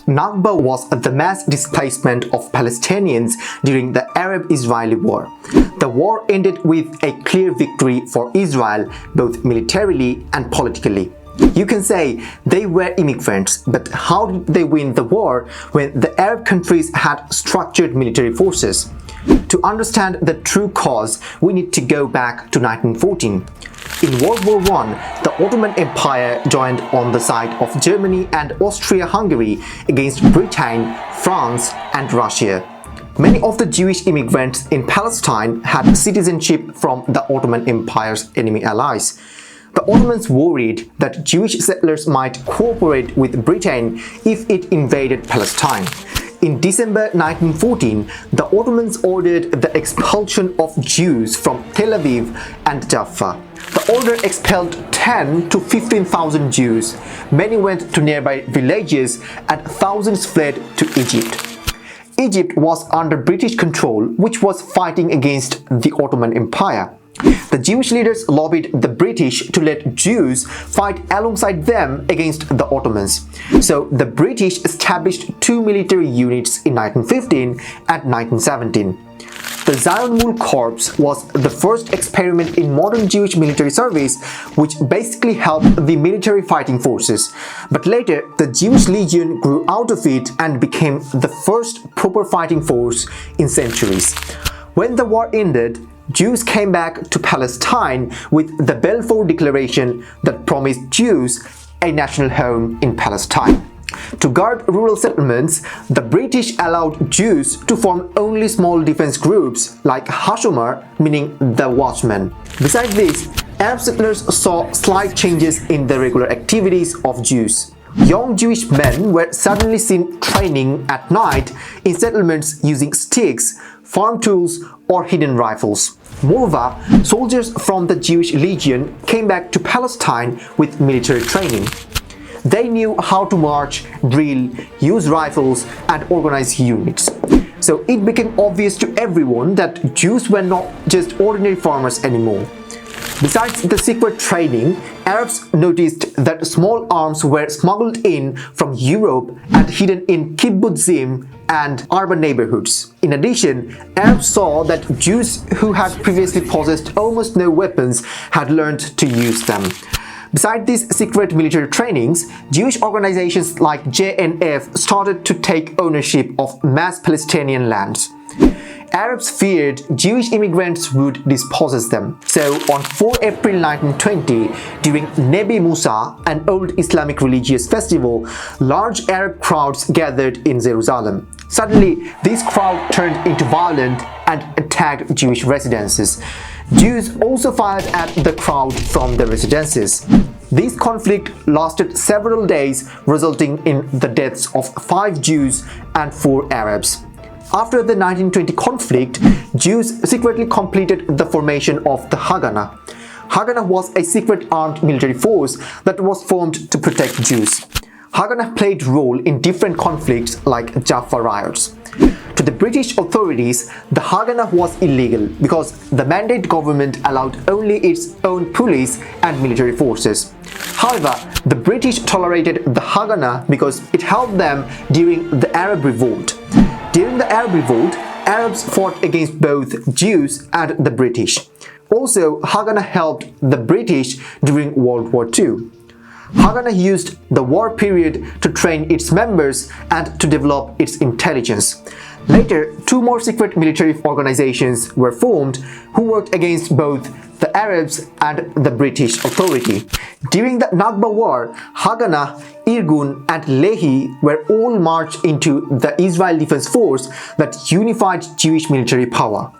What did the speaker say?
Nakba was the mass displacement of Palestinians during the Arab-Israeli War. The war ended with a clear victory for Israel, both militarily and politically. You can say they were immigrants, but how did they win the war when the Arab countries had structured military forces? To understand the true cause, we need to go back to 1914. In World War I, the Ottoman Empire joined on the side of Germany and Austria-Hungary against Britain, France, and Russia. Many of the Jewish immigrants in Palestine had citizenship from the Ottoman Empire's enemy allies. The Ottomans worried that Jewish settlers might cooperate with Britain if it invaded Palestine. In December 1914, the Ottomans ordered the expulsion of Jews from Tel Aviv and Jaffa. The order expelled 10 to 15,000 Jews. Many went to nearby villages and thousands fled to Egypt. Egypt was under British control, which was fighting against the Ottoman Empire. The Jewish leaders lobbied the British to let Jews fight alongside them against the Ottomans. So the British established two military units in 1915 and 1917. The Zion Mule Corps was the first experiment in modern Jewish military service, which basically helped the military fighting forces. But later, the Jewish Legion grew out of it and became the first proper fighting force in centuries. When the war ended, Jews came back to Palestine with the Balfour Declaration that promised Jews a national home in Palestine. To guard rural settlements, the British allowed Jews to form only small defense groups like Hashomer, meaning the watchmen. Besides this, Arab settlers saw slight changes in the regular activities of Jews. Young Jewish men were suddenly seen training at night in settlements using sticks, farm tools, or hidden rifles. Moreover, soldiers from the Jewish Legion came back to Palestine with military training. They knew how to march, drill, use rifles, and organize units. So it became obvious to everyone that Jews were not just ordinary farmers anymore. Besides the secret training, Arabs noticed that small arms were smuggled in from Europe and hidden in kibbutzim and urban neighborhoods. In addition, Arabs saw that Jews who had previously possessed almost no weapons had learned to use them. Besides these secret military trainings, Jewish organizations like JNF started to take ownership of mass Palestinian lands. Arabs feared Jewish immigrants would dispossess them. So on 4 April 1920, during Nebi Musa, an old Islamic religious festival, large Arab crowds gathered in Jerusalem. Suddenly, this crowd turned into violent and attacked Jewish residences. Jews also fired at the crowd from the residences. This conflict lasted several days, resulting in the deaths of 5 Jews and 4 Arabs. After the 1920 conflict, Jews secretly completed the formation of the Haganah. Haganah was a secret armed military force that was formed to protect Jews. Haganah played a role in different conflicts like Jaffa riots. To the British authorities, the Haganah was illegal because the Mandate government allowed only its own police and military forces. However, the British tolerated the Haganah because it helped them during the Arab Revolt. During the Arab Revolt, Arabs fought against both Jews and the British. Also, Haganah helped the British during World War II. Haganah used the war period to train its members and to develop its intelligence. Later, 2 more secret military organizations were formed who worked against both the Arabs and the British authority. During the Nakba War, Haganah, Irgun, and Lehi were all marched into the Israel Defense Force that unified Jewish military power.